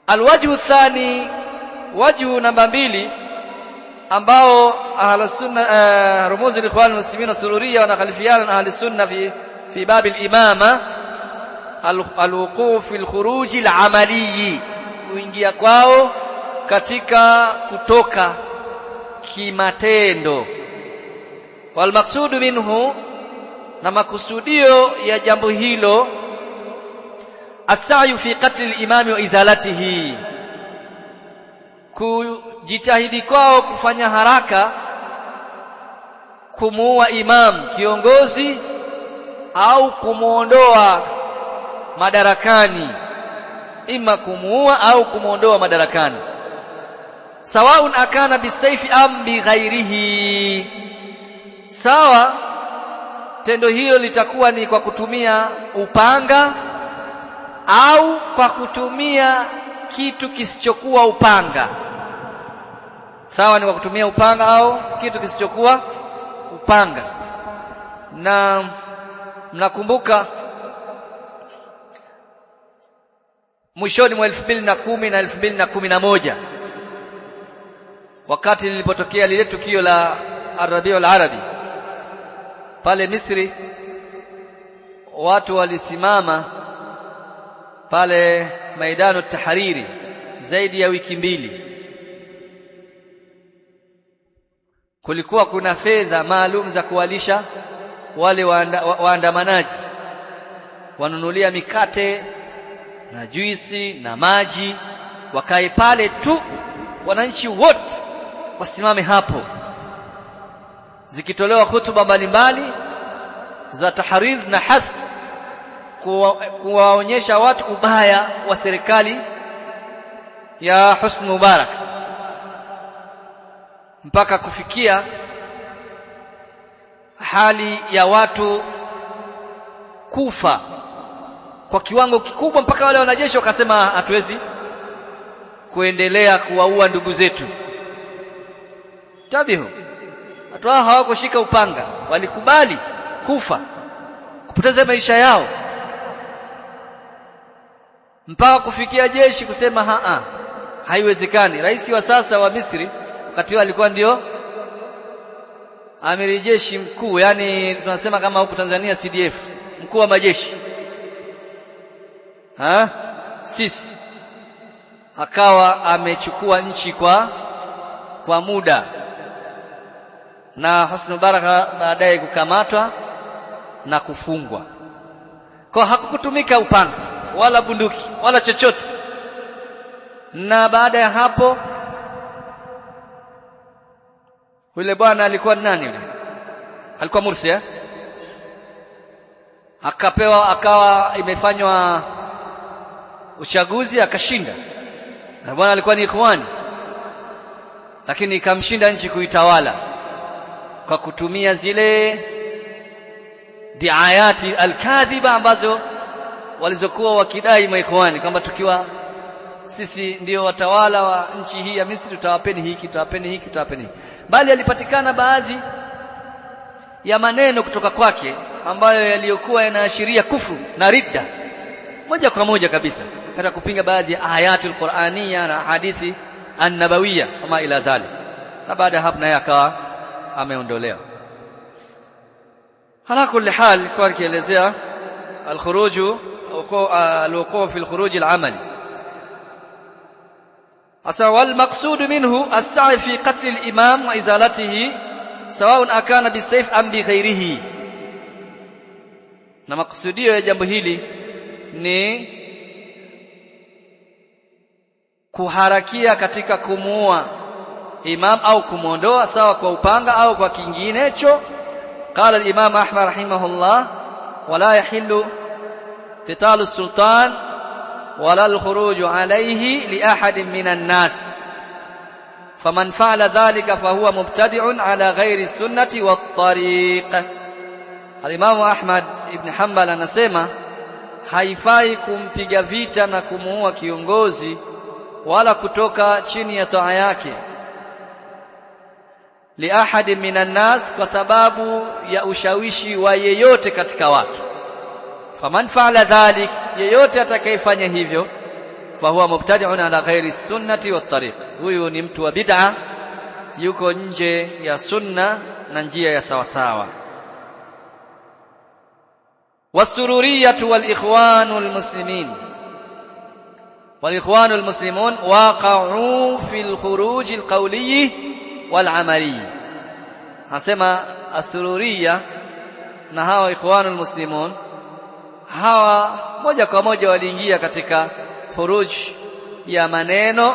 Alwajhu thani, wajhu namba 2 ambao ahlus sunna rumuz al-ikhwan al-muslimin as-sururiyya wanakhalifiana na ahlus sunna fi bab al-imama al-wuquf fi al-khuruj al-amali, kuingia kwao katika kutoka kimatendo. Wal maqsudu minhu, na makusudio ya jambo hilo, as-sa'yu fi qatl al-imam wa izalatihi, kujitahidi kwao kufanya haraka kumuua imam, kiongozi, au kumuondoa madarakani, ima kumuua au kumuondoa madarakani. Sawaun akana bisayfi am bighairihi, sawa tendo hilo litakuwa ni kwa kutumia upanga au kwa kutumia kitu kisichokuwa upanga. Sawa, ni kwa kutumia upanga au kitu kisichokuwa upanga. Na mnakumbuka mwishoni mwa 2010 na 2011 wakati lilipotokea lile tukio la Ar-Rabi'ul Arabi pale Misri, watu walisimama pale Maidanu Tahariri zaidi ya wiki 2. Kulikuwa kuna fedha maalum za kuwalisha wale waandamanaji, wanunulia mikate na juisi na maji, wakae pale tu, wananchi wote wasimame hapo, zikitolewa hutuba mbalimbali za tahriz na hath, kuwaonyesha watu ubaya wa serikali ya Husni Mubarak, mpaka kufikia hali ya watu kufa kwa kiwango kikubwa, mpaka wale wanajeshi wakasema hatuwezi kuendelea kuwaua ndugu zetu. Tabihu, watu hao hawakushika upanga, walikubali kufa, kupoteza maisha yao, mpaka kufikia jeshi kusema haiwezekani. Rais wa sasa wa Misri wakati huo alikuwa ndio amiri jeshi mkuu, yani tunasema kama huko Tanzania CDF, mkuu wa majeshi sisi, akawa amechukua nchi kwa muda, na Husni Mubarak baadaye kukamatwa na kufungwa. Kwa hakukutumika upanga wala bunduki wala chochote. Na baada ya hapo yule bwana alikuwa nani yule? Alikuwa Mursi, akawa imefanywa uchaguzi akashinda. Na bwana alikuwa ni ikhwani, lakini ikamshinda nchi kuitawala kwa kutumia zile diayati alkadhiba ambazo walizokuwa wakidai maikhwani kwamba tukiwa sisi ndio watawala wa nchi hii ya Misri tutawapeni hiki, tutawapeni hiki, tutawapeni hiki. Bali yalipatikana baadhi ya maneno kutoka kwake ambayo yaliyokuwa yanaashiria kufru na ridda moja kwa moja kabisa, katika kupinga baadhi ya ayatul Qur'aniyya na hadithi an-nabawiyya kama ila dhalik. Na baada hapo naye akawa ameondolewa. Ala kulli hal, kwa kielezea al-khuruj al-wuquf fi al-khuruj al-amali. Asa wal maqsud minhu as-sa'i fi qatl al-imam wa izalatihi sawa'un akana bisayf am bi ghairihi. Na makusudio ya jambo hili ni kuharakia katika kumuua imam au kumuondoa, sawa kwa upanga au kwa kinginecho. Qala al-imam Ahmad rahimahullah, wala yahillu qitalu as-sultan wala al-khuruj alayhi li ahadin minan nas, faman fa'ala dhalika fahuwa mubtadi'un ala ghairi sunnati wat-tariq. Al-imam Ahmad ibn Hanbal anasema haifai kumpiga vita na kumuua kiongozi wala kutoka chini ya taa yake li ahadi minan nas, kwa sababu ya ushawishi wa yeyote katika watu. Faman fa'ala dhalik, yeyote atakayefanya hivyo, fahuwa mubtadi'un ala ghairi sunnati wat tariq, huyu ni mtu wa bid'a, yuko nje ya sunna na njia ya sawa sawa. Wasururiyatu wal ikhwanul muslimin, wal ikhwanul muslimun waqa'u fil khuruj al qawli wal amali. Anasema asururiya na hawa ikhwanul muslimun, hawa moja kwa moja waliingia katika khuruj ya maneno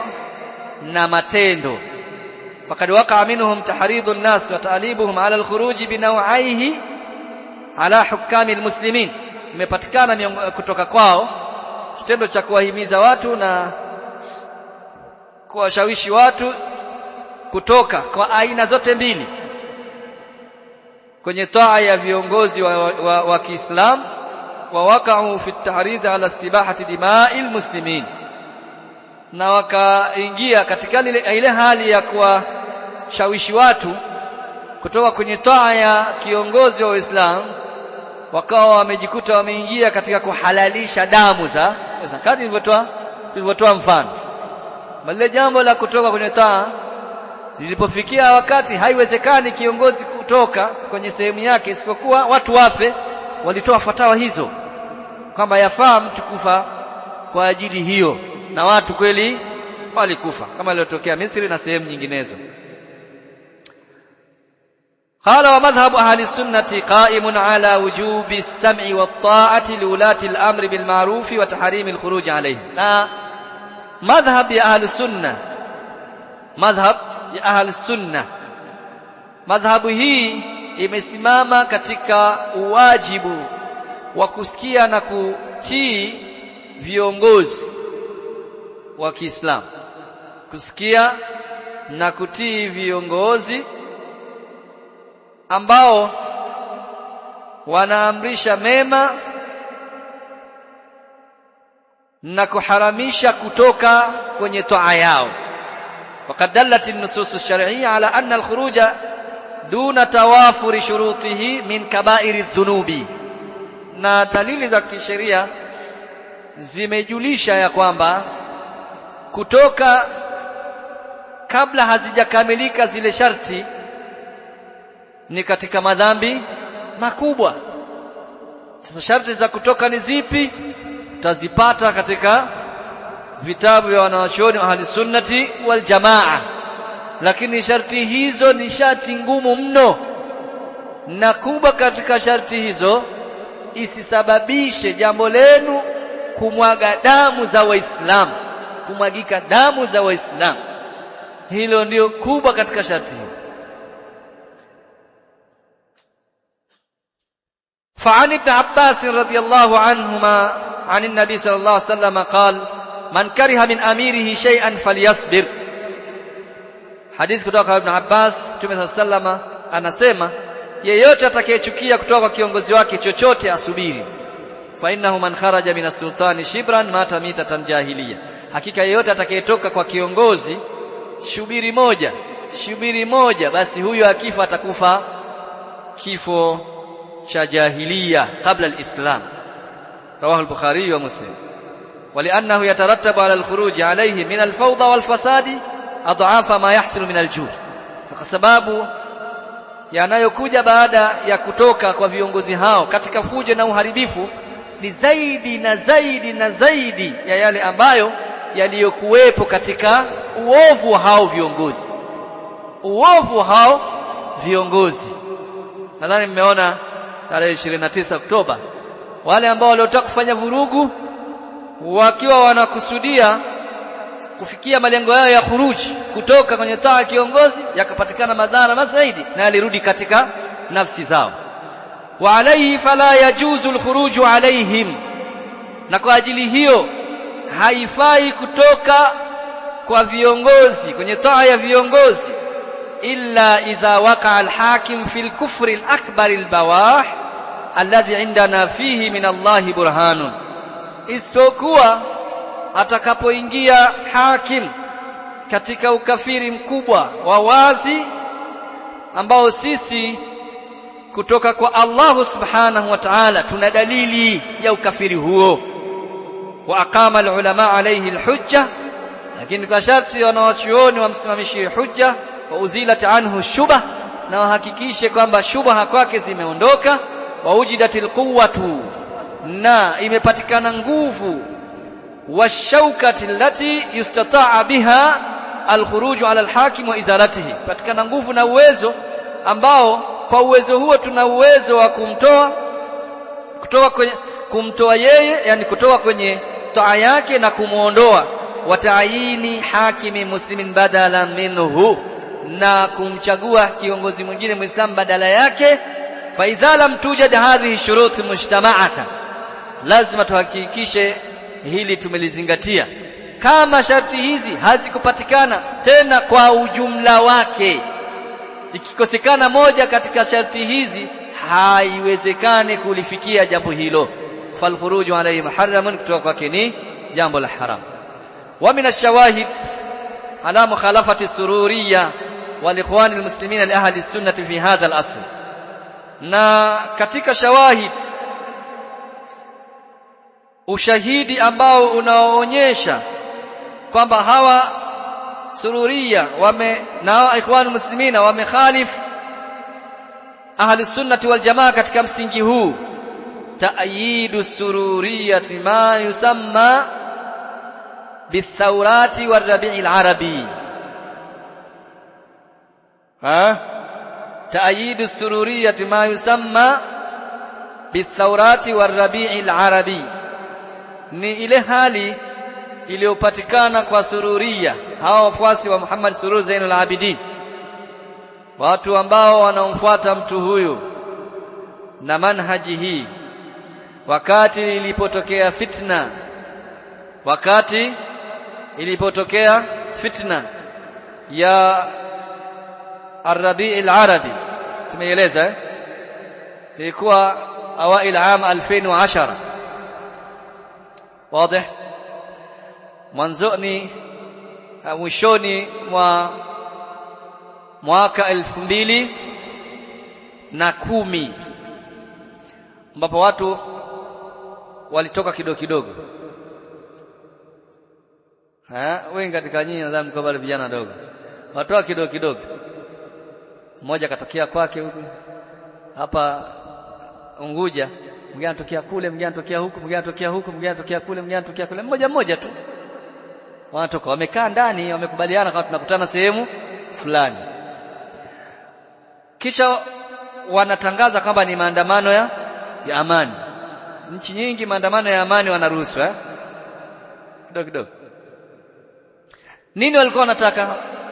na matendo. Fakad waqa'a minhum tahridhu an-nas wa ta'libuhum 'ala al-khuruj binaw'ihi 'ala hukami al-muslimin, imepatikana kutoka kwao kitendo cha kuwahimiza watu na kuwashawishi watu kutoka kwa aina zote mbili kwenye taa ya viongozi wa Kiislamu. Wa waqa'u fi at-tahridh 'ala istibahati dima'il muslimin, na wakaingia katika ile hali ya kuwashawishi watu kutoka kwenye taa ya kiongozi wa Uislamu, wakawa wamejikuta wameingia katika kuhalalisha damu za kati tulivyotoa mfano. Bali jambo la kutoka kwenye taa lilipofikia wakati haiwezekani kiongozi kutoka kwenye sehemu yake isipokuwa watu wafe, walitoa fatawa hizo kwamba yafaa mtu kufa kwa ajili hiyo, na watu kweli walikufa kama iliyotokea Misri na sehemu nyinginezo. Qala wa madhhabu ahli sunnati qa'imun ala wujubi as-sam'i wat-ta'ati liulati al-amri bil ma'ruf wa tahrimi al-khuruj alayhim. Na madhhab ya ahli sunna, madhhab ya ahli sunna, madhhabu hii imesimama katika uwajibu wa kusikia na kutii viongozi wa Kiislamu, kusikia na kutii viongozi ambao wanaamrisha mema na kuharamisha kutoka kwenye taa yao. Waqad dallat an-nusus ash-shar'iyya ala anna al-khuruja duna tawafuri shurutihi min kaba'iri dhunubi, na dalili za kisheria zimejulisha ya kwamba kutoka kabla hazijakamilika zile sharti ni katika madhambi makubwa. Sasa sharti za kutoka ni zipi? Utazipata katika vitabu vya wanawachuoni wa ahli sunnati wal jamaa, lakini sharti hizo ni sharti ngumu mno, na kubwa katika sharti hizo isisababishe jambo lenu kumwaga damu za Waislamu, kumwagika damu za Waislamu. Hilo ndio kubwa katika sharti hilo. فعن ابن عباس رضي الله عنهما عن النبي صلى الله عليه وسلم قال من كره من أميره شيئا فليصبر. Hadithi kutoka kwa Ibn Abbas, Mtume صلى الله عليه وسلم anasema yeyote atakayechukia kutoka kwa kiongozi wake chochote asubiri. Fa innahu man kharaja min as-sultani shibran mata mitatan jahiliya, hakika yeyote atakayetoka kwa kiongozi shubiri moja, basi huyo akifa atakufa kifo cha jahiliya kabla al-islam. Rawahu al-Bukhari wa Muslim. Waliannahu yatarattabu ala al-khuruj alayhi min al-fawda wal-fasadi adhafa ma yahsulu min al-jur, kwa sababu yanayokuja baada ya kutoka kwa viongozi hao katika fujo na uharibifu ni zaidi na zaidi na zaidi ya yale ambayo yaliyokuwepo katika uovu hao viongozi. Nadhani mmeona tarehe 29 Oktoba wale ambao waliotaka kufanya vurugu wakiwa wanakusudia kufikia malengo yao ya khuruji kutoka kwenye taa ya kiongozi, yakapatikana madhara zaidi na yalirudi katika nafsi zao. Wa alayhi fala yajuzu al-khuruju alayhim, na kwa ajili hiyo haifai kutoka kwa viongozi kwenye taa ya viongozi illa idha waqa'a al-hakim fi al-kufri al-akbar al-bawah alladhi indana fihi min Allah burhanun, isipokuwa atakapoingia hakim katika ukafiri mkubwa wa wazi ambao sisi kutoka kwa Allah subhanahu wa ta'ala tuna dalili ya ukafiri huo. wa aqama alulama alayhi alhujja, lakini kwa sharti wanawachuoni wamsimamishie hujja, wa uzilat anhu shubha, na wahakikishe kwamba shubha kwake zimeondoka, wa ujidatil quwwatu, na imepatikana nguvu, wa shaukati allati yustata'a biha alkhuruj ala alhakim wa izalatihi, patikana nguvu na uwezo ambao kwa uwezo huo tuna uwezo wa kumtoa yeye, yani kutoa kwenye taa yake na kumuondoa, wa ta'yini hakimi muslimin badala minhu, na kumchagua kiongozi mwingine muislam badala yake. Fa idha lam tujad hadhihi shurut mujtama'atan, lazima tuhakikishe hili tumelizingatia. Kama sharti hizi hazikupatikana tena kwa ujumla wake, ikikosekana moja katika sharti hizi, haiwezekani kulifikia jambo hilo, falkhuruju alayhi muharramun, kutoka kwake ni jambo la haram. Wa min ash-shawahid ala mukhalafati sururiyya wal ikhwan al-muslimin li ahli as-sunnah fi hadha al-asr, na katika shawahid, ushahidi ambao unaoonyesha kwamba hawa sururiya na ikhwan al-muslimin wamekhalif ahli sunnati wal jamaa katika msingi huu, ta'yidu sururiyati ma yusamma bithawrati warabi'il arabi. Ta'yidu sururiyati ma yusamma bithawrati warabi'il arabi ni ile hali iliyopatikana kwa sururiya, hawa wafuasi wa Muhammad Surur Zainul Abidin, watu ambao wanaomfuata mtu huyu na manhaji hii, wakati ilipotokea fitna ya Ar-Rabi' al-Arabi, tumeeleza ilikuwa awail am 2010, wazi, mwishoni mwa mwaka 2010, ambapo watu walitoka kidogo. Wengi katika nyinyi nadhani mko bado vijana wadogo, watoa kidogo. Mmoja katokea kwake huko hapa Unguja, mwingine anatokea kule, mwingine anatokea huku, mwingine anatokea huku, mwingine anatokea kule, mwingine anatokea kule, mmoja tu wanatoka, wamekaa ndani, wamekubaliana kama tunakutana sehemu fulani, kisha wanatangaza kwamba ni maandamano ya amani. Nchi nyingi maandamano ya amani wanaruhusu kidogo. Nini walikuwa wanataka?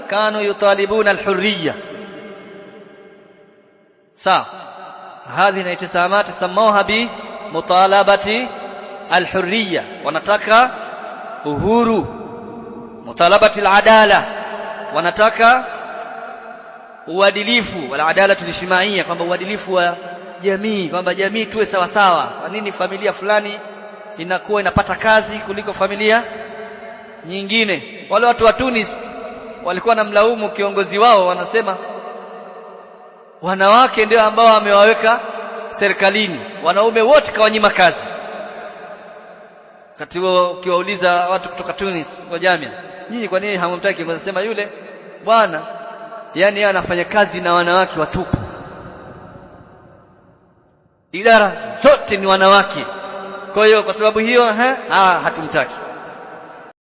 Kanu yutalibuna alhurriya. Sawa, hadhi na itisamati samauha bi mutalabati alhurriya, wanataka uhuru, mutalabati aladala, wanataka uadilifu, wala adalatu lijtimaiya, kwamba uadilifu wa jamii, kwamba jamii tuwe sawa sawa. Kwa nini familia fulani inakuwa inapata kazi kuliko familia nyingine? Wale watu wa Tunis walikuwa namlaumu kiongozi wao, wanasema wanawake ndio ambao wamewaweka serikalini, wanaume wote kawanyima kazi. Wakati ukiwauliza watu kutoka Tunis kwa jamii, nyinyi kwa nini hamumtaki? Wanasema yule bwana, yani yeye anafanya kazi na wanawake watupu, idara zote ni wanawake, kwa hiyo kwa sababu hiyo hatumtaki.